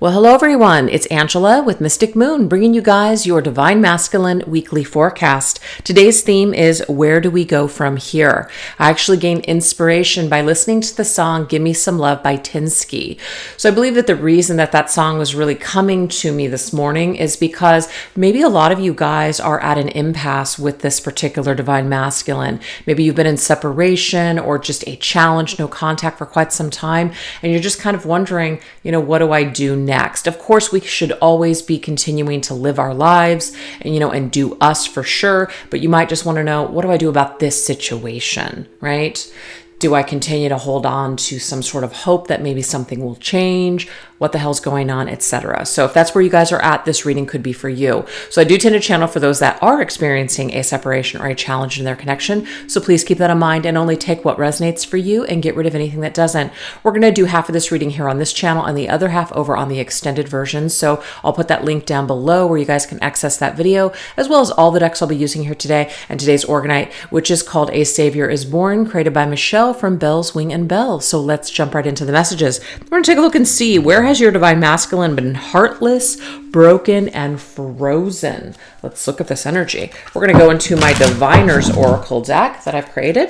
Well, hello everyone. It's Angela with Mystic Moon, bringing you guys your Divine Masculine weekly forecast. Today's theme is where do we go from here? I actually gained inspiration by listening to the song Give Me Some Love by Tinsky. So I believe that the reason that song was really coming to me this morning is because maybe a lot of you guys are at an impasse with this particular Divine Masculine. Maybe you've been in separation or just a challenge, no contact for quite some time, and you're just kind of wondering, what do I do next? Of course, we should always be continuing to live our lives and do us for sure. But you might just want to know, what do I do about this situation, right? Do I continue to hold on to some sort of hope that maybe something will change? What the hell's going on, etc. So if that's where you guys are at, this reading could be for you. So I do tend to channel for those that are experiencing a separation or a challenge in their connection. So please keep that in mind and only take what resonates for you and get rid of anything that doesn't. We're going to do half of this reading here on this channel and the other half over on the extended version. So I'll put that link down below where you guys can access that video, as well as all the decks I'll be using here today and today's Organite, which is called A Savior is Born, created by Michelle from Bells, Wing and Bell. So let's jump right into the messages. We're going to take a look and see, where has your Divine Masculine been heartless, broken, and frozen? Let's look at this energy. We're going to go into my Diviner's Oracle deck that I've created.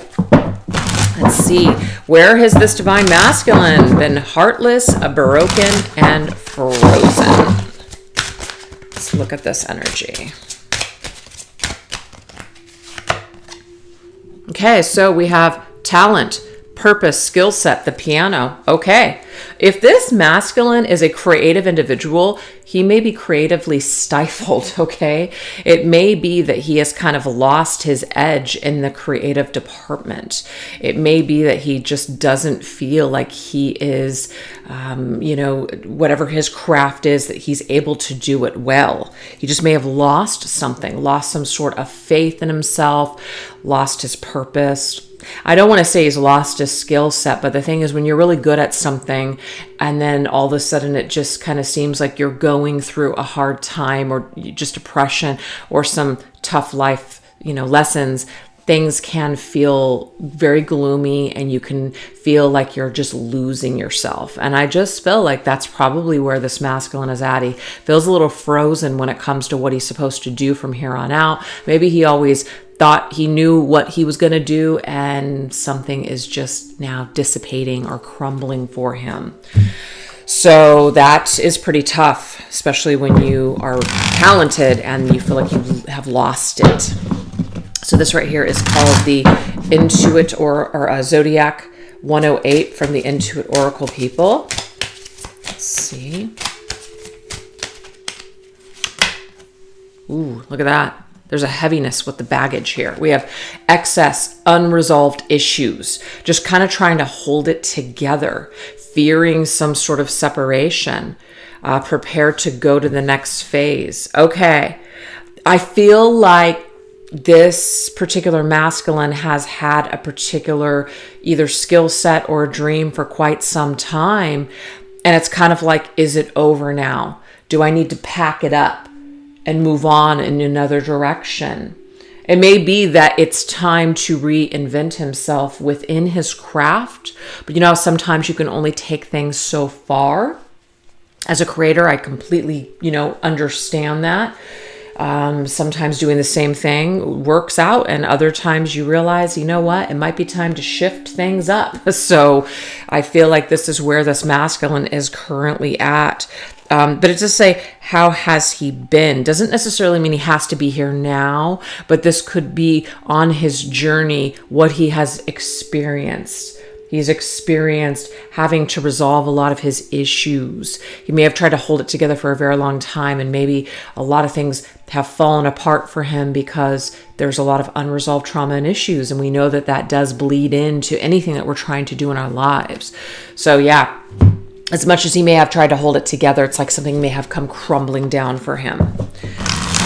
Let's see, where has this Divine Masculine been heartless, broken, and frozen? Let's look at this energy. Okay, so we have talent, purpose, skill set, the piano. Okay. If this masculine is a creative individual, he may be creatively stifled, okay? It may be that he has kind of lost his edge in the creative department. It may be that he just doesn't feel like he is, whatever his craft is, that he's able to do it well. He just may have lost something, lost some sort of faith in himself, lost his purpose. I don't want to say he's lost his skill set, but the thing is, when you're really good at something and then all of a sudden it just kind of seems like you're going through a hard time or just depression or some tough life, lessons, things can feel very gloomy and you can feel like you're just losing yourself. And I just feel like that's probably where this masculine is at. He feels a little frozen when it comes to what he's supposed to do from here on out. Maybe he always thought he knew what he was going to do and something is just now dissipating or crumbling for him. So that is pretty tough, especially when you are talented and you feel like you have lost it. So this right here is called the Intuit or Zodiac 108 from the Intuit Oracle people. Let's see. Ooh, look at that. There's a heaviness with the baggage here. We have excess, unresolved issues, just kind of trying to hold it together, fearing some sort of separation, prepared to go to the next phase. Okay, I feel like this particular masculine has had a particular either skill set or dream for quite some time. And it's kind of like, is it over now? Do I need to pack it up and move on in another direction? It may be that it's time to reinvent himself within his craft. But sometimes you can only take things so far. As a creator, I completely, understand that. Sometimes doing the same thing works out, and other times you realize, it might be time to shift things up. So I feel like this is where this masculine is currently at. But it does say, how has he been? Doesn't necessarily mean he has to be here now, but this could be on his journey, what he has experienced. He's experienced having to resolve a lot of his issues. He may have tried to hold it together for a very long time, and maybe a lot of things have fallen apart for him because there's a lot of unresolved trauma and issues. And we know that does bleed into anything that we're trying to do in our lives. So yeah, as much as he may have tried to hold it together, it's like something may have come crumbling down for him.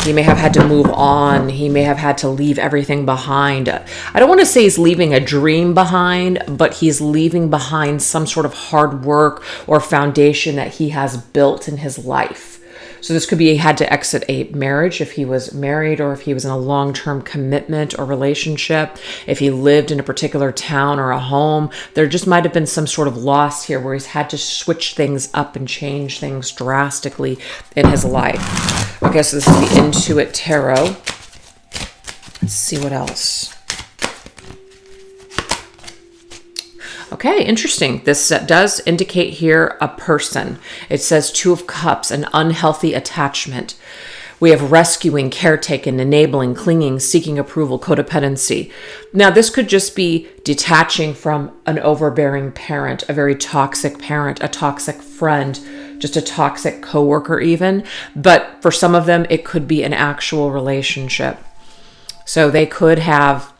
He may have had to move on. He may have had to leave everything behind. I don't want to say he's leaving a dream behind, but he's leaving behind some sort of hard work or foundation that he has built in his life. So this could be he had to exit a marriage if he was married, or if he was in a long-term commitment or relationship, if he lived in a particular town or a home. There just might have been some sort of loss here where he's had to switch things up and change things drastically in his life. Okay, so this is the Intuit Tarot. Let's see what else. Okay, interesting. This does indicate here a person. It says Two of Cups, an unhealthy attachment. We have rescuing, caretaking, enabling, clinging, seeking approval, codependency. Now, this could just be detaching from an overbearing parent, a very toxic parent, a toxic friend, just a toxic coworker even. But for some of them, it could be an actual relationship. So they could have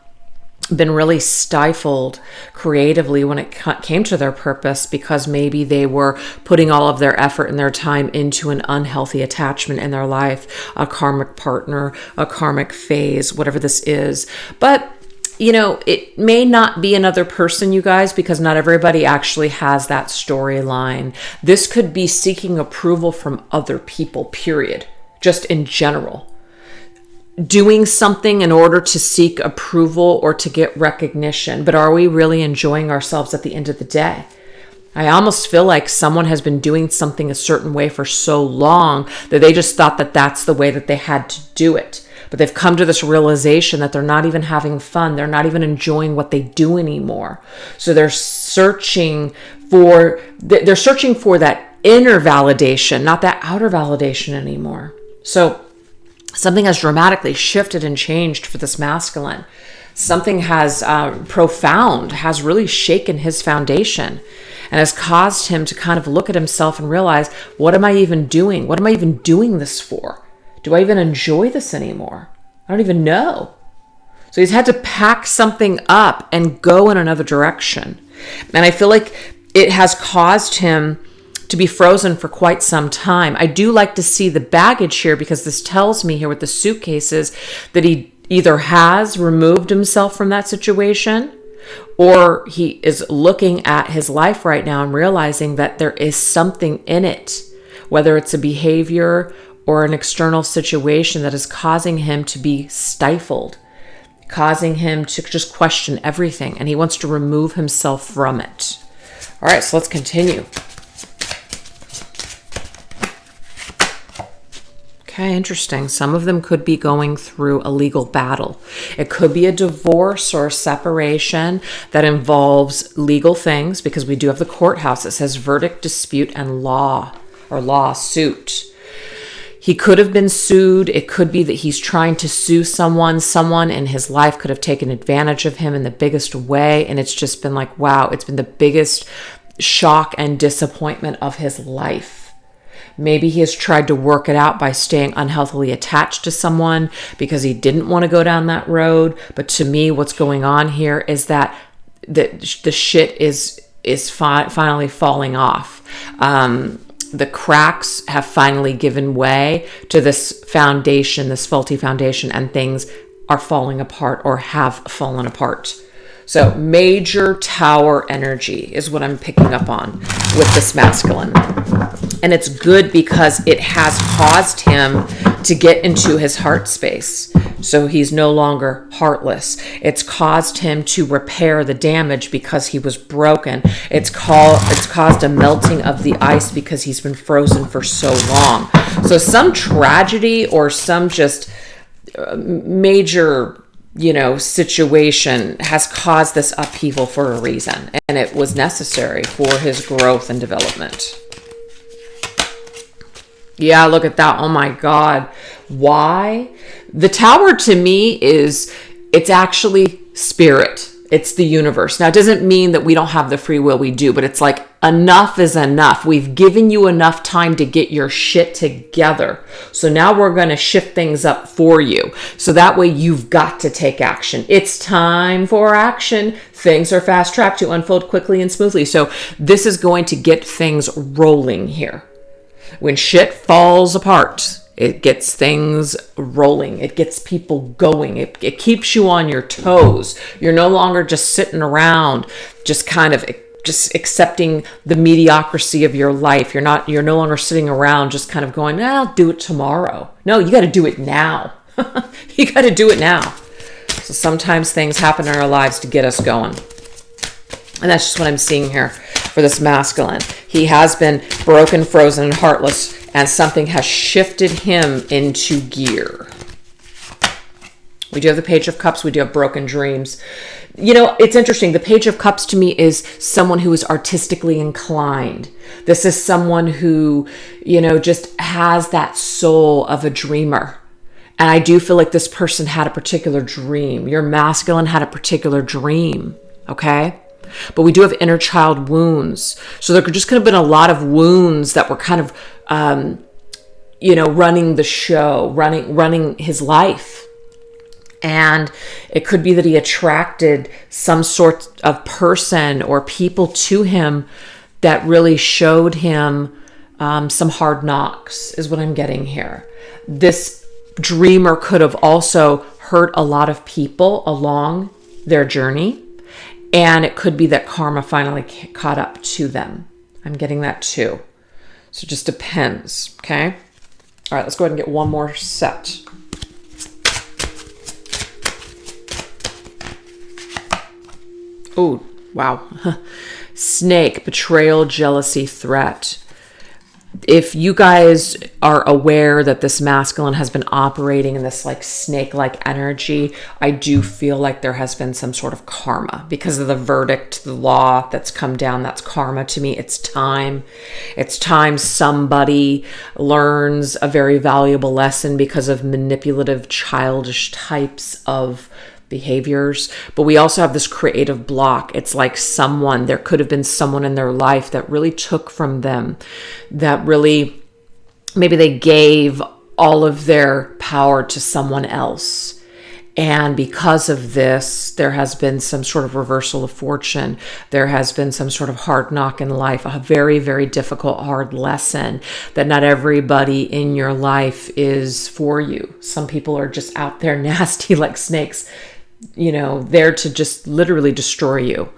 been really stifled creatively when it came to their purpose, because maybe they were putting all of their effort and their time into an unhealthy attachment in their life, a karmic partner, a karmic phase, whatever this is. But you know, it may not be another person, you guys, because not everybody actually has that storyline. This could be seeking approval from other people, period, just in general. Doing something in order to seek approval or to get recognition. But are we really enjoying ourselves at the end of the day? I almost feel like someone has been doing something a certain way for so long that they just thought that that's the way that they had to do it. But they've come to this realization that they're not even having fun. They're not even enjoying what they do anymore. So they're searching for that inner validation, not that outer validation anymore. So something has dramatically shifted and changed for this masculine. Something has has really shaken his foundation and has caused him to kind of look at himself and realize, what am I even doing? What am I even doing this for? Do I even enjoy this anymore? I don't even know. So he's had to pack something up and go in another direction. And I feel like it has caused him to be frozen for quite some time. I do like to see the baggage here, because this tells me here with the suitcases that he either has removed himself from that situation, or he is looking at his life right now and realizing that there is something in it, whether it's a behavior or an external situation that is causing him to be stifled, causing him to just question everything, and he wants to remove himself from it. All right, so let's continue. Okay, interesting. Some of them could be going through a legal battle. It could be a divorce or a separation that involves legal things, because we do have the courthouse. It says verdict, dispute, and law, or lawsuit. He could have been sued. It could be that he's trying to sue someone. Someone in his life could have taken advantage of him in the biggest way. And it's just been like, wow, it's been the biggest shock and disappointment of his life. Maybe he has tried to work it out by staying unhealthily attached to someone because he didn't want to go down that road. But to me, what's going on here is that the shit is finally falling off. The cracks have finally given way to this foundation, this faulty foundation, and things are falling apart or have fallen apart. So major tower energy is what I'm picking up on with this masculine. And it's good because it has caused him to get into his heart space. So he's no longer heartless. It's caused him to repair the damage because he was broken. It's caused a melting of the ice because he's been frozen for so long. So some tragedy or some just major situation has caused this upheaval for a reason, and it was necessary for his growth and development. Yeah, look at that. Oh my God. Why? The tower to me it's actually spirit. It's the universe. Now, it doesn't mean that we don't have the free will. We do, but it's like enough is enough. We've given you enough time to get your shit together. So now we're going to shift things up for you. So that way you've got to take action. It's time for action. Things are fast tracked to unfold quickly and smoothly. So this is going to get things rolling here. When shit falls apart, it gets things rolling. It gets people going. It keeps you on your toes. You're no longer just sitting around, just kind of just accepting the mediocrity of your life. You're no longer sitting around just kind of going, I'll do it tomorrow. No, you got to do it now. You got to do it now. So sometimes things happen in our lives to get us going. And that's just what I'm seeing here for this masculine. He has been broken, frozen, and heartless, and something has shifted him into gear. We do have the Page of Cups. We do have broken dreams. It's interesting. The Page of Cups to me is someone who is artistically inclined. This is someone who, just has that soul of a dreamer. And I do feel like this person had a particular dream. Your masculine had a particular dream, okay? But we do have inner child wounds. So there just could have been a lot of wounds that were kind of, running the show, running his life. And it could be that he attracted some sort of person or people to him that really showed him some hard knocks, is what I'm getting here. This dreamer could have also hurt a lot of people along their journey. And it could be that karma finally caught up to them. I'm getting that too. So it just depends, okay? All right, let's go ahead and get one more set. Oh, wow. Snake, betrayal, jealousy, threat. If you guys are aware that this masculine has been operating in this like snake-like energy, I do feel like there has been some sort of karma because of the verdict, the law that's come down. That's karma to me. It's time. It's time somebody learns a very valuable lesson because of manipulative, childish types of behaviors. But we also have this creative block. It's like there could have been someone in their life that really took from them, that really, maybe they gave all of their power to someone else. And because of this, there has been some sort of reversal of fortune. There has been some sort of hard knock in life, a very, very difficult, hard lesson that not everybody in your life is for you. Some people are just out there nasty like snakes, there to just literally destroy you.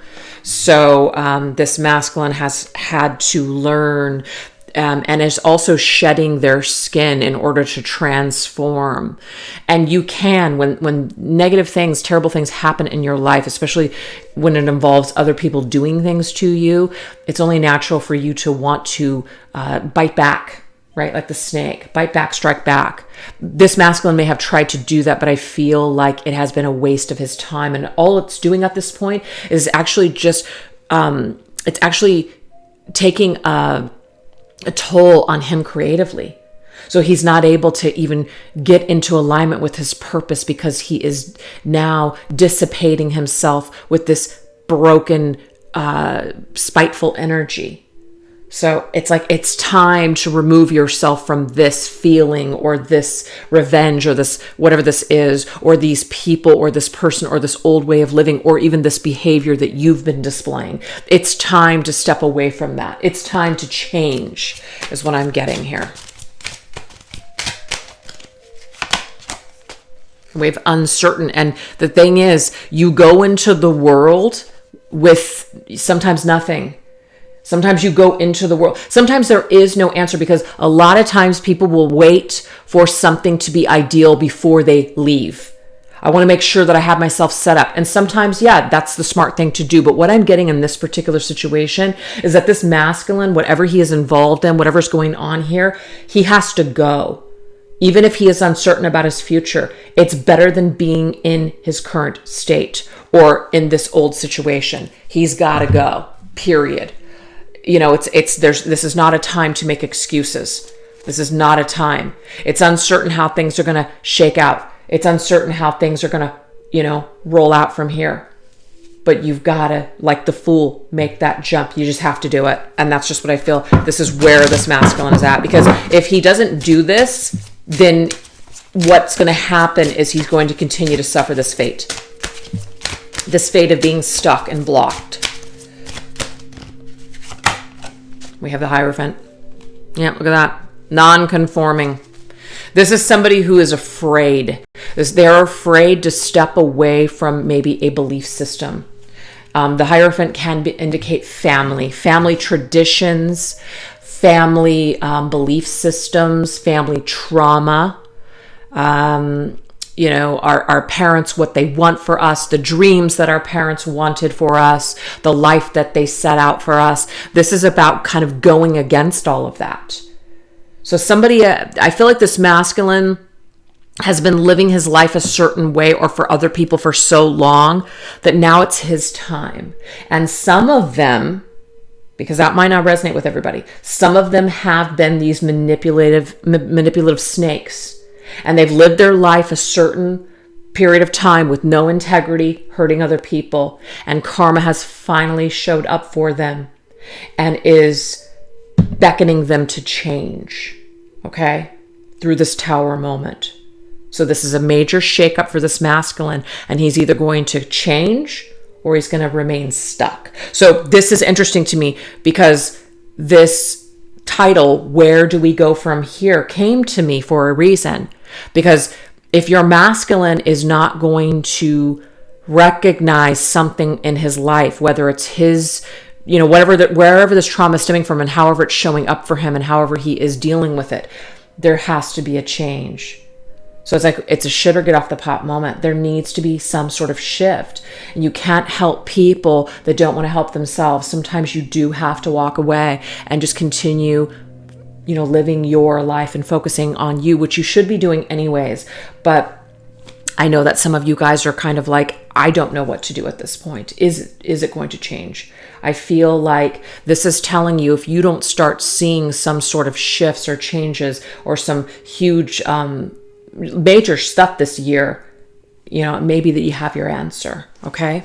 So this masculine has had to learn and is also shedding their skin in order to transform. And you can, when negative things, terrible things happen in your life, especially when it involves other people doing things to you, it's only natural for you to want to bite back. Right? Like the snake, bite back, strike back. This masculine may have tried to do that, but I feel like it has been a waste of his time. And all it's doing at this point is actually just, it's actually taking a toll on him creatively. So he's not able to even get into alignment with his purpose because he is now dissipating himself with this broken, spiteful energy. So it's like it's time to remove yourself from this feeling or this revenge or this whatever this is, or these people or this person or this old way of living or even this behavior that you've been displaying. It's time to step away from that. It's time to change is what I'm getting here. We have uncertain. And the thing is, you go into the world with sometimes nothing. Sometimes you go into the world. Sometimes there is no answer because a lot of times people will wait for something to be ideal before they leave. I want to make sure that I have myself set up. And sometimes, yeah, that's the smart thing to do. But what I'm getting in this particular situation is that this masculine, whatever he is involved in, whatever's going on here, he has to go. Even if he is uncertain about his future, it's better than being in his current state or in this old situation. He's got to go, period. This is not a time to make excuses. This is not a time. It's uncertain how things are going to shake out. It's uncertain how things are going to, roll out from here. But you've got to, like the fool, make that jump. You just have to do it. And that's just what I feel. This is where this masculine is at. Because if he doesn't do this, then what's going to happen is he's going to continue to suffer this fate. This fate of being stuck and blocked. We have the Hierophant. Yeah, look at that. Non-conforming. This is somebody who is afraid. They're afraid to step away from maybe a belief system. The Hierophant can indicate family traditions, family belief systems, family trauma. Our parents, what they want for us, the dreams that our parents wanted for us, the life that they set out for us. This is about kind of going against all of that. So I feel like this masculine has been living his life a certain way or for other people for so long that now it's his time. And some of them, because that might not resonate with everybody, some of them have been these manipulative snakes. And they've lived their life a certain period of time with no integrity, hurting other people. And karma has finally showed up for them and is beckoning them to change, okay, through this Tower moment. So this is a major shakeup for this masculine, and he's either going to change or he's going to remain stuck. So this is interesting to me because this title, Where Do We Go From Here, came to me for a reason. Because if your masculine is not going to recognize something in his life, whether it's his, wherever this trauma is stemming from and however it's showing up for him and however he is dealing with it, there has to be a change. So it's like, it's a shit or get off the pot moment. There needs to be some sort of shift. And you can't help people that don't want to help themselves. Sometimes you do have to walk away and just continue, living your life and focusing on you, which you should be doing anyways. But I know that some of you guys are kind of like, I don't know what to do at this point. Is it going to change? I feel like this is telling you, if you don't start seeing some sort of shifts or changes or some huge, major stuff this year, maybe that you have your answer. Okay.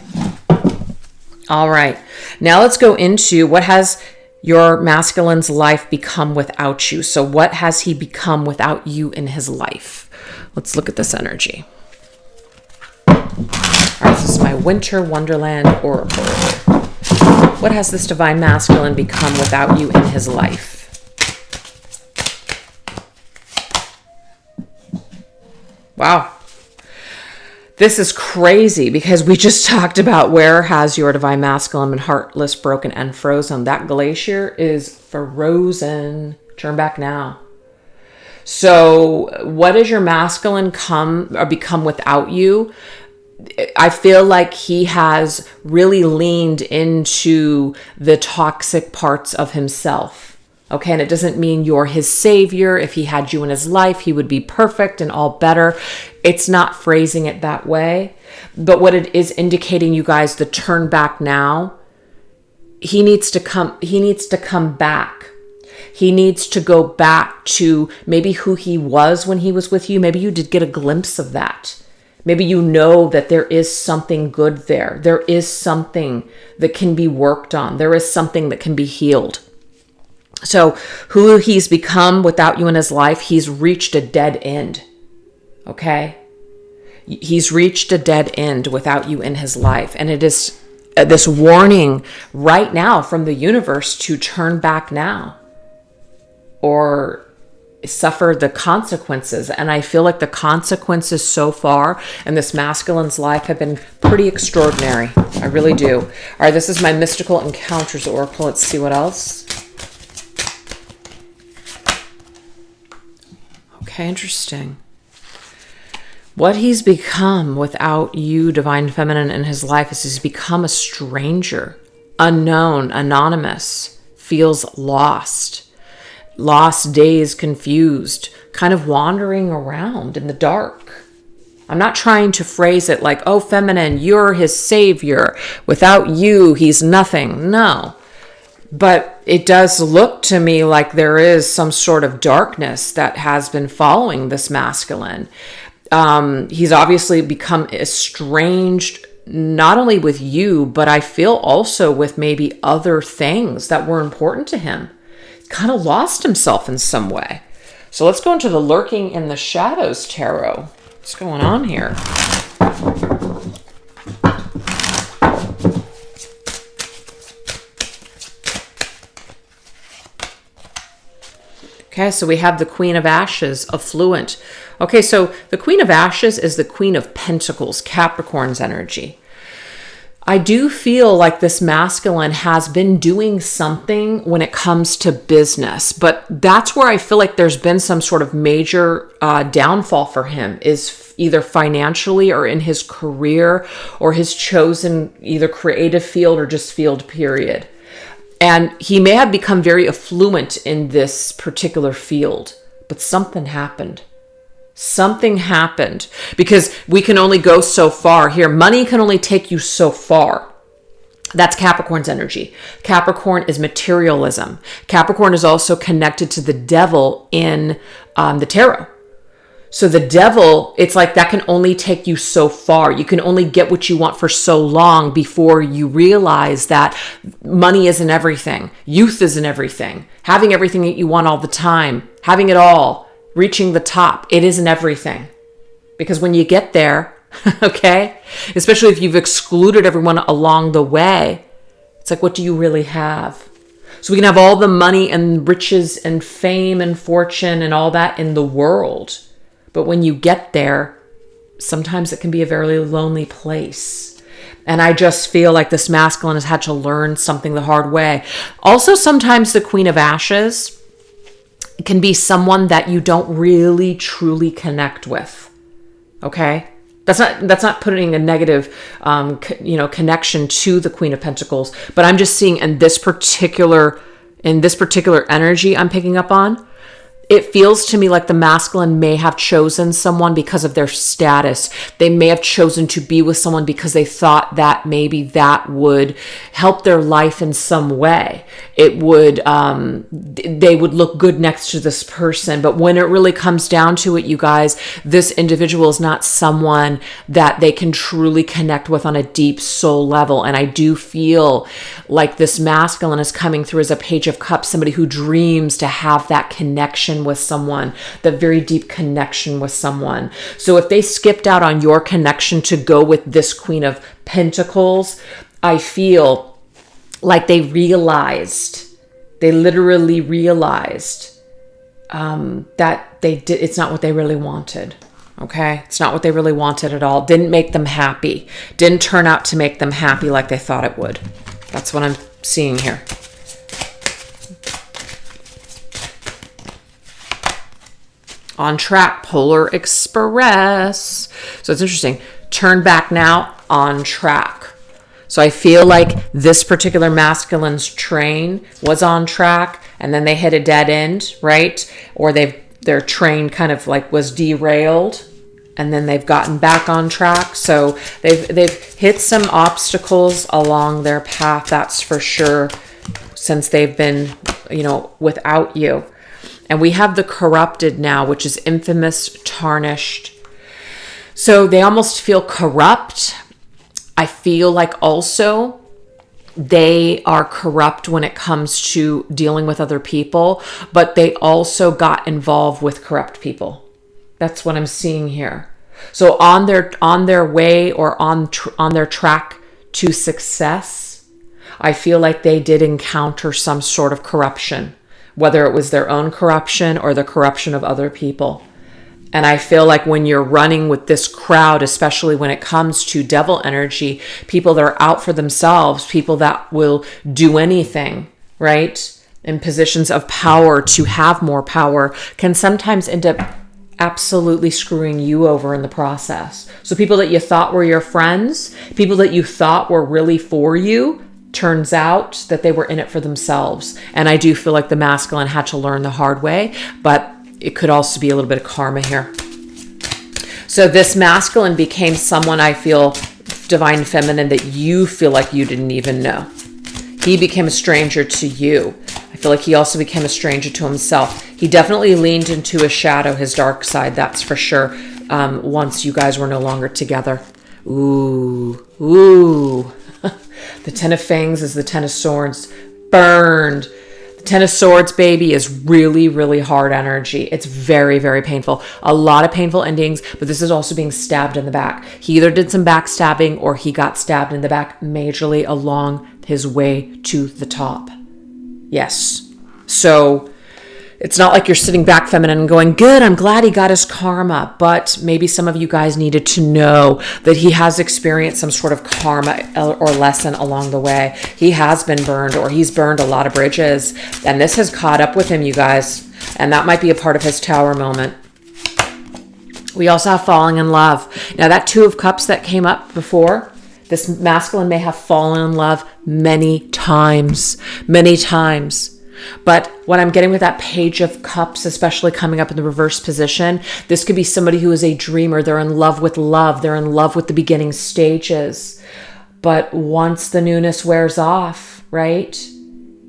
All right. Now let's go into what has your masculine's life become without you. So what has he become without you in his life? Let's look at this energy. All right. This is my Winter Wonderland Oracle. What has this divine masculine become without you in his life? Wow. This is crazy because we just talked about where has your divine masculine been heartless, broken, and frozen. That glacier is frozen. Turn back now. So what has your masculine become without you? I feel like he has really leaned into the toxic parts of himself. Okay, and it doesn't mean you're his savior. If he had you in his life, he would be perfect and all better. It's not phrasing it that way. But what it is indicating, you guys, the turn back now, he needs to come back. He needs to go back to maybe who he was when he was with you. Maybe you did get a glimpse of that. Maybe you know that there is something good there. There is something that can be worked on. There is something that can be healed. So who he's become without you in his life, he's reached a dead end. Okay? He's reached a dead end without you in his life. And it is this warning right now from the universe to turn back now or suffer the consequences. And I feel like the consequences so far in this masculine's life have been pretty extraordinary. I really do. All right, this is my Mystical Encounters Oracle. Let's see what else. Okay, interesting. What he's become without you, Divine Feminine, in his life is he's become a stranger, unknown, anonymous, feels lost, dazed, confused, kind of wandering around in the dark. I'm not trying to phrase it like, oh, feminine, you're his savior. Without you, he's nothing. No. But it does look to me like there is some sort of darkness that has been following this masculine. He's obviously become estranged, not only with you, but I feel also with maybe other things that were important to him. Kind of lost himself in some way. So let's go into the Lurking in the Shadows Tarot. What's going on here? Okay, so we have the Queen of Ashes, affluent. Okay, so the Queen of Ashes is the Queen of Pentacles, Capricorn's energy. I do feel like this masculine has been doing something when it comes to business, but that's where I feel like there's been some sort of major downfall for him, is either financially or in his career or his chosen either creative field or just field, period. And he may have become very affluent in this particular field, but something happened. Something happened, because we can only go so far here. Money can only take you so far. That's Capricorn's energy. Capricorn is materialism. Capricorn is also connected to the devil in the tarot. So the devil, it's like that can only take you so far. You can only get what you want for so long before you realize that money isn't everything. Youth isn't everything. Having everything that you want all the time, having it all, reaching the top, it isn't everything. Because when you get there, okay, especially if you've excluded everyone along the way, it's like, what do you really have? So we can have all the money and riches and fame and fortune and all that in the world. But when you get there, sometimes it can be a very lonely place. And I just feel like this masculine has had to learn something the hard way. Also, sometimes the Queen of Ashes can be someone that you don't really truly connect with. Okay, that's not putting a negative connection to the Queen of Pentacles, but I'm just seeing in this particular energy I'm picking up on, it feels to me like the masculine may have chosen someone because of their status. They may have chosen to be with someone because they thought that maybe that would help their life in some way. It would, they would look good next to this person. But when it really comes down to it, you guys, this individual is not someone that they can truly connect with on a deep soul level. And I do feel like this masculine is coming through as a Page of Cups, somebody who dreams to have that connection with someone, the very deep connection with someone. So if they skipped out on your connection to go with this Queen of Pentacles, I feel like they literally realized that it's not what they really wanted. Okay, it's not what they really wanted at all. Didn't make them happy. Didn't turn out to make them happy like they thought it would. That's what I'm seeing here. On track, Polar Express. So it's interesting. Turn back now, on track. So I feel like this particular masculine's train was on track and then they hit a dead end, right? Or their train kind of like was derailed and then they've gotten back on track. So they've hit some obstacles along their path, that's for sure, since they've been, without you. And we have the Corrupted now, which is infamous, tarnished. So they almost feel corrupt. I feel like also they are corrupt when it comes to dealing with other people, but they also got involved with corrupt people. That's what I'm seeing here. So on their way or on their track to success, I feel like they did encounter some sort of corruption, whether it was their own corruption or the corruption of other people. And I feel like when you're running with this crowd, especially when it comes to devil energy, people that are out for themselves, people that will do anything, right? In positions of power to have more power, can sometimes end up absolutely screwing you over in the process. So people that you thought were your friends, people that you thought were really for you, turns out that they were in it for themselves. And I do feel like the masculine had to learn the hard way, but it could also be a little bit of karma here. So this masculine became someone, I feel, divine feminine, that you feel like you didn't even know. He became a stranger to you. I feel like he also became a stranger to himself. He definitely leaned into his shadow, his dark side, that's for sure, once you guys were no longer together. Ooh. The Ten of Fangs is the Ten of Swords. Burned. The Ten of Swords, baby, is really, really hard energy. It's very, very painful. A lot of painful endings, but this is also being stabbed in the back. He either did some backstabbing or he got stabbed in the back majorly along his way to the top. Yes. So It's not like you're sitting back, feminine, and going, good, I'm glad he got his karma. But maybe some of you guys needed to know that he has experienced some sort of karma or lesson along the way. He has been burned, or he's burned a lot of bridges. And this has caught up with him, you guys. And that might be a part of his tower moment. We also have falling in love. Now, that Two of Cups that came up before, this masculine may have fallen in love many times. Many times. But what I'm getting with that Page of Cups, especially coming up in the reverse position, this could be somebody who is a dreamer. They're in love with love. They're in love with the beginning stages. But once the newness wears off, right?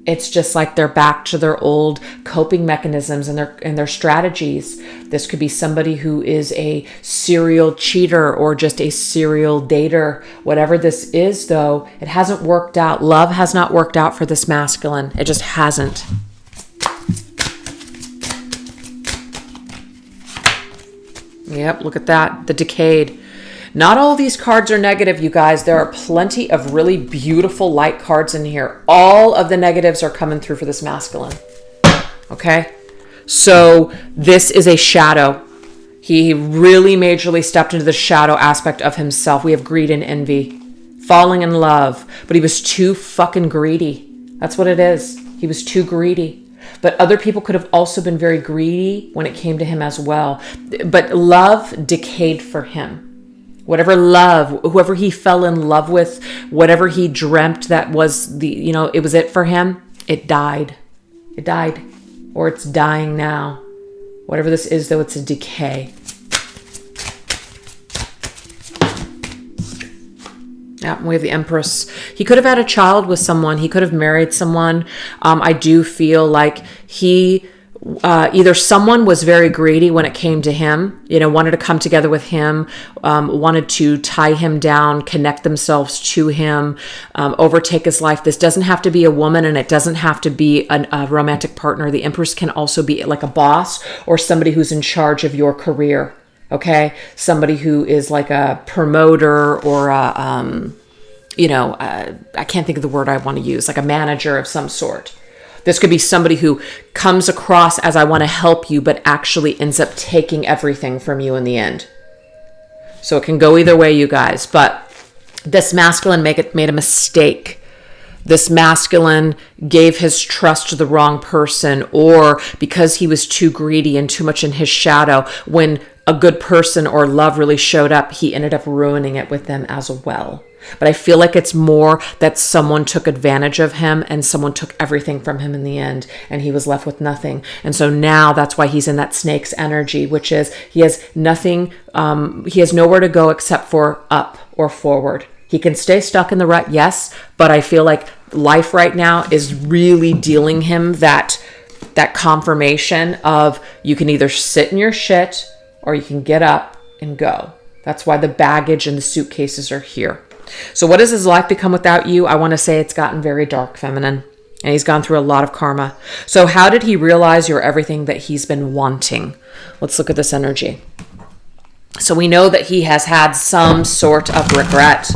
It's just like they're back to their old coping mechanisms and their strategies. This could be somebody who is a serial cheater or just a serial dater. Whatever this is, though, it hasn't worked out. Love has not worked out for this masculine. It just hasn't. Yep, look at that. The Decayed. Not all these cards are negative, you guys. There are plenty of really beautiful light cards in here. All of the negatives are coming through for this masculine. Okay? So this is a shadow. He really majorly stepped into the shadow aspect of himself. We have greed and envy. Falling in love. But he was too fucking greedy. That's what it is. He was too greedy. But other people could have also been very greedy when it came to him as well. But love decayed for him. Whatever love, whoever he fell in love with, whatever he dreamt that was it was it for him, it died. It died. Or it's dying now. Whatever this is, though, it's a decay. Yeah, we have the Empress. He could have had a child with someone. He could have married someone. I do feel like he... either someone was very greedy when it came to him, wanted to come together with him, wanted to tie him down, connect themselves to him, overtake his life. This doesn't have to be a woman, and it doesn't have to be a romantic partner. The Empress can also be like a boss or somebody who's in charge of your career. Okay. Somebody who is like a promoter or I can't think of the word I want to use, like a manager of some sort. This could be somebody who comes across as I want to help you, but actually ends up taking everything from you in the end. So it can go either way, you guys. But this masculine made a mistake. This masculine gave his trust to the wrong person, or because he was too greedy and too much in his shadow, when a good person or love really showed up, he ended up ruining it with them as well. But I feel like it's more that someone took advantage of him and someone took everything from him in the end, and he was left with nothing. And so now that's why he's in that snake's energy, which is he has nothing, he has nowhere to go except for up or forward. He can stay stuck in the rut, yes, but I feel like life right now is really dealing him that confirmation of you can either sit in your shit or you can get up and go. That's why the baggage and the suitcases are here. So what has his life become without you? I want to say it's gotten very dark, feminine. And he's gone through a lot of karma. So how did he realize you're everything that he's been wanting? Let's look at this energy. So we know that he has had some sort of regret.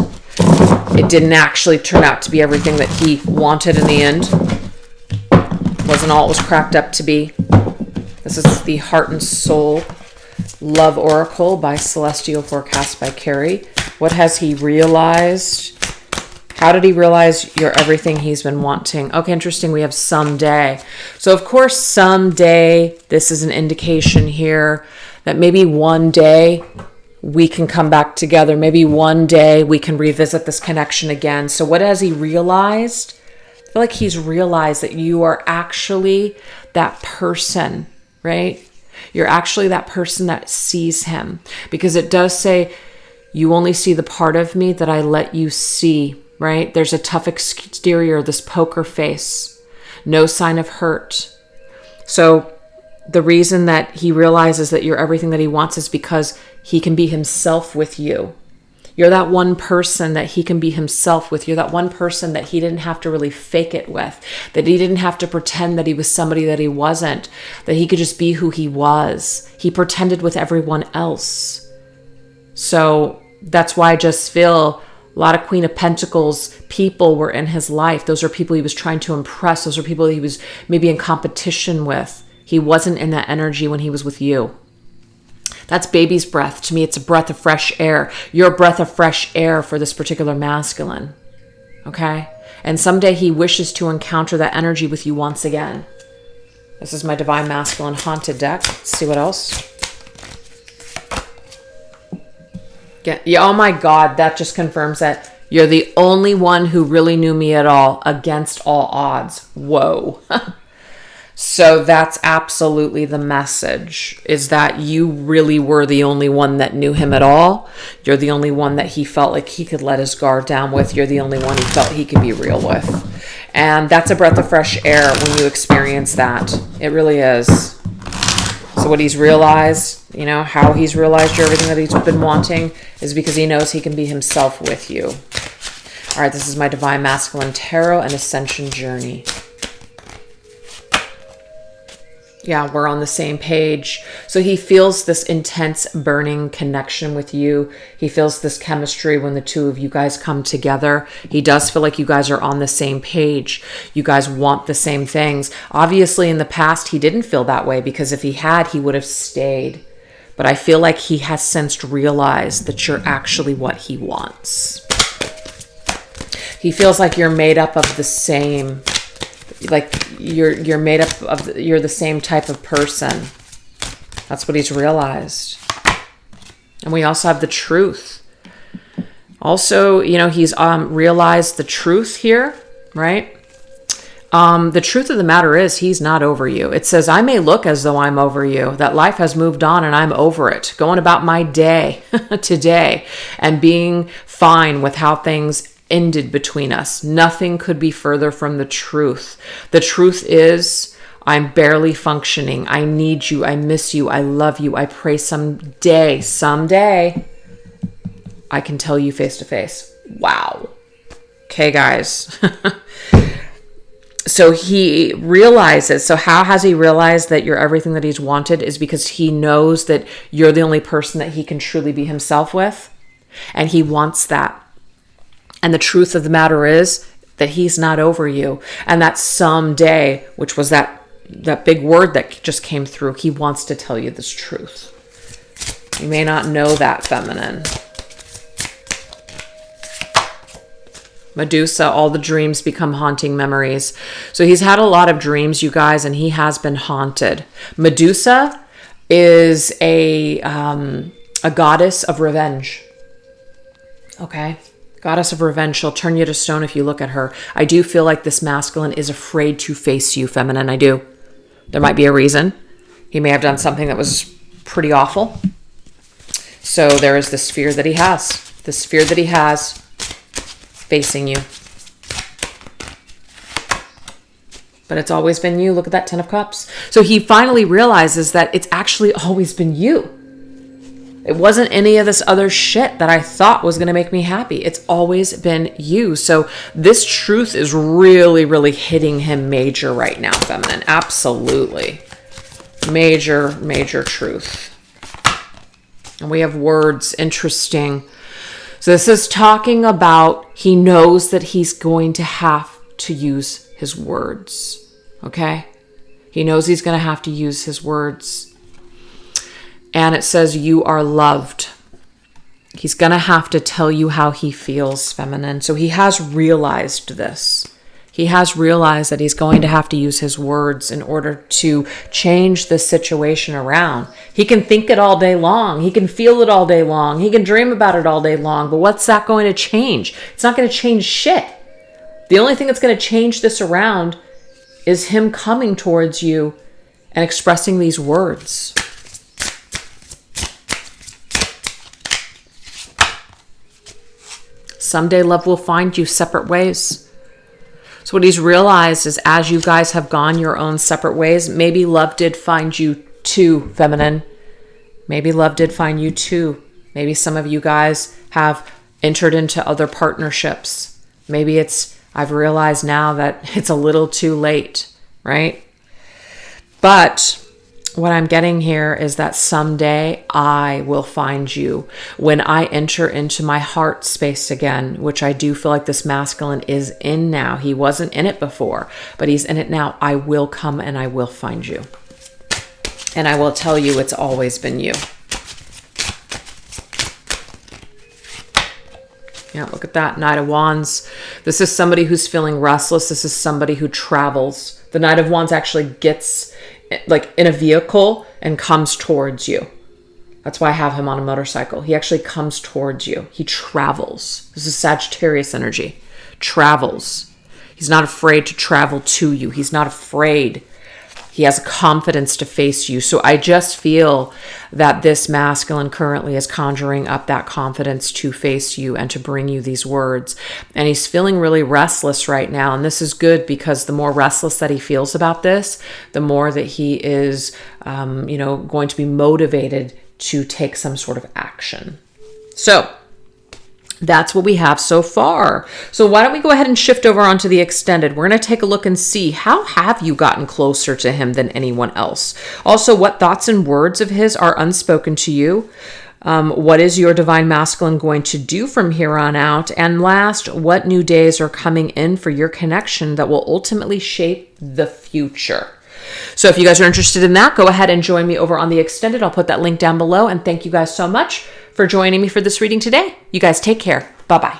It didn't actually turn out to be everything that he wanted in the end. Wasn't all it was cracked up to be. This is the Heart and Soul Love Oracle by Celestial Forecast by Carrie. What has he realized? How did he realize you're everything he's been wanting? Okay, interesting. We have someday. So, of course, someday, this is an indication here that maybe one day we can come back together. Maybe one day we can revisit this connection again. So what has he realized? I feel like he's realized that you are actually that person, right? You're actually that person that sees him, because it does say you only see the part of me that I let you see, right? There's a tough exterior, this poker face, no sign of hurt. So the reason that he realizes that you're everything that he wants is because he can be himself with you. You're that one person that he can be himself with. You're that one person that he didn't have to really fake it with, that he didn't have to pretend that he was somebody that he wasn't, that he could just be who he was. He pretended with everyone else. So that's why I just feel a lot of Queen of Pentacles people were in his life. Those are people he was trying to impress. Those are people he was maybe in competition with. He wasn't in that energy when he was with you. That's baby's breath. To me, it's a breath of fresh air. You're a breath of fresh air for this particular masculine. Okay? And someday he wishes to encounter that energy with you once again. This is my Divine Masculine Haunted deck. Let's see what else. Oh my God, that just confirms that you're the only one who really knew me at all, against all odds. Whoa. So that's absolutely the message, is that you really were the only one that knew him at all. You're the only one that he felt like he could let his guard down with. You're the only one he felt he could be real with. And that's a breath of fresh air when you experience that. It really is. So what he's realized, how he's realized you're everything that he's been wanting, is because he knows he can be himself with you. All right, this is my Divine Masculine Tarot and Ascension Journey. Yeah, we're on the same page. So he feels this intense burning connection with you. He feels this chemistry when the two of you guys come together. He does feel like you guys are on the same page. You guys want the same things. Obviously, in the past, he didn't feel that way, because if he had, he would have stayed. But I feel like he has since realized that you're actually what he wants. He feels like you're made up of the same, like you're made up of, you're the same type of person. That's what he's realized. And we also have the truth. Also, he's realized the truth here, right? The truth of the matter is he's not over you. It says, I may look as though I'm over you, that life has moved on and I'm over it, going about my day today and being fine with how things ended between us. Nothing could be further from the truth. The truth is, I'm barely functioning. I need you. I miss you. I love you. I pray someday I can tell you face to face. Wow. Okay, guys. So he realizes, so how has he realized that you're everything that he's wanted? Is because he knows that you're the only person that he can truly be himself with. And he wants that. And the truth of the matter is that he's not over you. And that someday, which was that big word that just came through, he wants to tell you this truth. You may not know that, feminine. Medusa, all the dreams become haunting memories. So he's had a lot of dreams, you guys, and he has been haunted. Medusa is a goddess of revenge. Okay? Goddess of revenge. She'll turn you to stone if you look at her. I do feel like this masculine is afraid to face you, feminine. I do. There might be a reason. He may have done something that was pretty awful. So there is this fear that he has. This fear that he has facing you. But it's always been you. Look at that 10 of Cups. So he finally realizes that it's actually always been you. It wasn't any of this other shit that I thought was going to make me happy. It's always been you. So this truth is really, really hitting him major right now, feminine. Absolutely. Major, major truth. And we have words. Interesting. So this is talking about he knows that he's going to have to use his words. Okay? He knows he's going to have to use his words. And it says, you are loved. He's going to have to tell you how he feels, feminine. So he has realized this. He has realized that he's going to have to use his words in order to change the situation around. He can think it all day long. He can feel it all day long. He can dream about it all day long. But what's that going to change? It's not going to change shit. The only thing that's going to change this around is him coming towards you and expressing these words. Someday love will find you separate ways. So what he's realized is as you guys have gone your own separate ways, maybe love did find you too, feminine. Maybe love did find you too. Maybe some of you guys have entered into other partnerships. Maybe I've realized now that it's a little too late, right? But what I'm getting here is that someday I will find you. When I enter into my heart space again, which I do feel like this masculine is in now. He wasn't in it before, but he's in it now. I will come and I will find you. And I will tell you, it's always been you. Yeah, look at that. Knight of Wands. This is somebody who's feeling restless. This is somebody who travels. The Knight of Wands actually gets like in a vehicle and comes towards you. That's why I have him on a motorcycle. He actually comes towards you. He travels. This is Sagittarius energy. Travels. He's not afraid to travel to you. He's not afraid. He has confidence to face you. So I just feel that this masculine currently is conjuring up that confidence to face you and to bring you these words. And he's feeling really restless right now. And this is good because the more restless that he feels about this, the more that he is, going to be motivated to take some sort of action. So that's what we have so far. So why don't we go ahead and shift over onto the extended. We're going to take a look and see, how have you gotten closer to him than anyone else? Also, what thoughts and words of his are unspoken to you? What is your divine masculine going to do from here on out? And last, what new days are coming in for your connection that will ultimately shape the future? So if you guys are interested in that, go ahead and join me over on the extended. I'll put that link down below. And thank you guys so much for joining me for this reading today. You guys take care. Bye-bye.